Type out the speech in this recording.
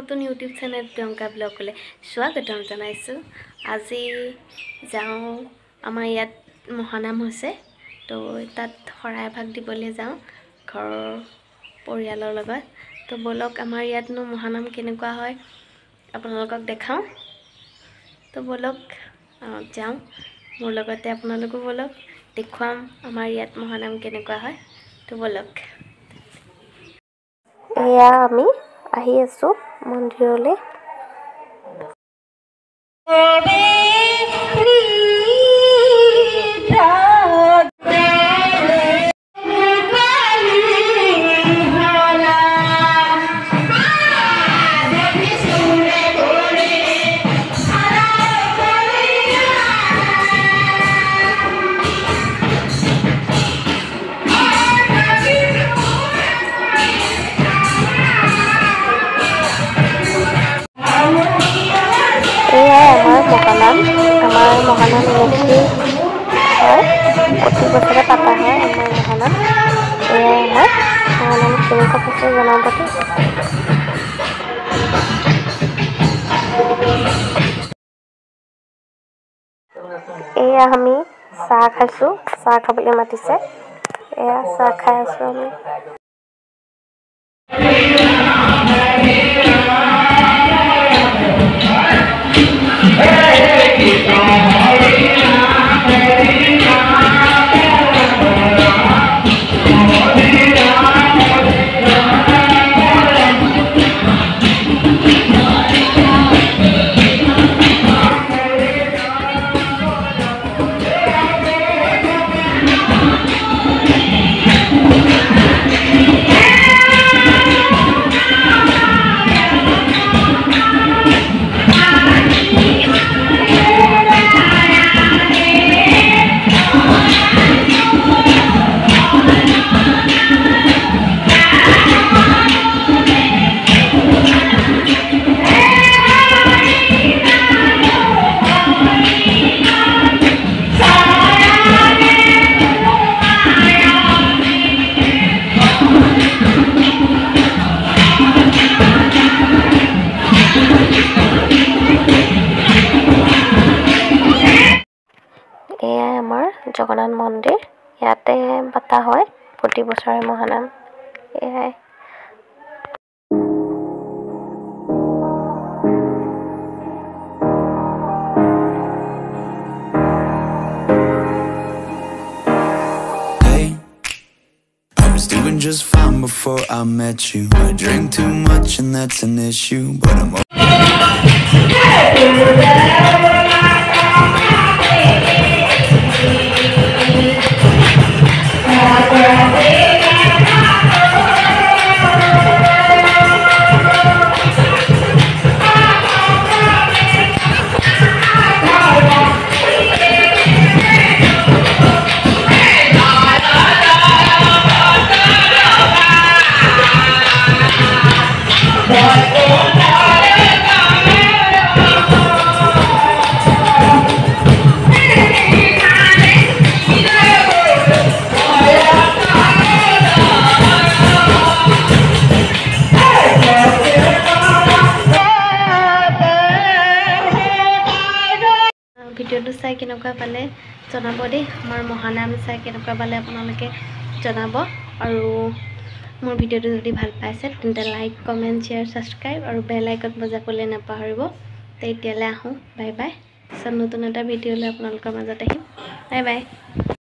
নতুন YouTube channel Priyanka ব্লগলৈ স্বাগতম জনাইছোঁ। আজি যাওঁ, আমাৰ ইয়াত মহানাম হৈছে, তো তাত শৰাই ভাগ দিবলৈ যাওঁ ঘৰৰ পৰিয়ালৰ লগত। তো বলক আমাৰ ইয়াতনো মহানাম কেনেকুৱা হয় আপোনালোকক দেখাওঁ। তো বলক যাওঁ, মোৰ লগতে আপোনালোকো বলক, দেখুৱাম আমাৰ ইয়াত মহানাম কেনেকুৱা হয়। তো বলক। এয়া আমি আহি আছোঁ মন্দিৰলৈ। আমাৰ মহানাম এনেকৈ হয়, প্ৰতি বছৰে পতা হয় আমাৰ মহানাম। এয়াই আমাৰ মহানাম কেনেকুৱা পাইছে জনাব দেই। এয়া আমি চাহ খাইছোঁ, চাহ খাবলৈ মাতিছে, এয়া চাহ খাই আছোঁ আমি। এয়াই আমাৰ জগন্নাথ মন্দিৰ, ইয়াতে পতা হয় প্ৰতি বছৰে মহানাম। এয়াই doing just fine before I met you. I drink too much and that's an issue, but I'm ভিডিঅ'টো চাই কেনেকুৱা পালে জনাব দেই। আমাৰ মহানাম চাই কেনেকুৱা পালে আপোনালোকে জনাব। আৰু মোৰ ভিডিঅ'টো যদি ভাল পাইছে তেন্তে লাইক, কমেণ্ট, শ্বেয়াৰ, ছাবস্ক্ৰাইব আৰু বেল আইকন বজাবলৈ নাপাহৰিব। তো এতিয়ালৈ আহোঁ, বাই বাই। নতুন এটা ভিডিঅ'লৈ আপোনালোকৰ মাজত আহিম, বাই বাই।